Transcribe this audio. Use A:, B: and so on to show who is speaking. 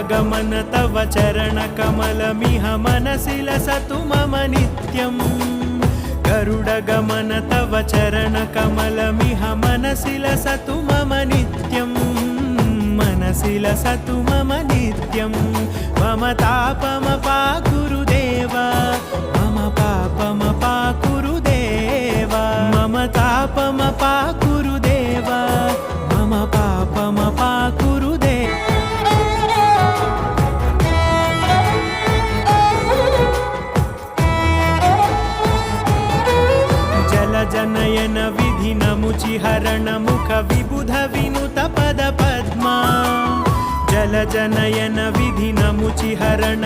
A: गरुडगमन तव चरणकमलमिह मनसि लसतु मम नित्यम् गरुडगमन तव चरणकमलमिह मनसि लसतु मम नित्यम् मनसि लसतु मम नित्यम् मम तापमपा गुरुदेव मम पापमपा गुरुदेव मम तापमपा गुरुदेव मम पापमपा गुरुदेव जलजनयन विधिनमुचिहरण मुख विबुध विनुत पद पद्मा जलजनयन विधिनमुचिहरण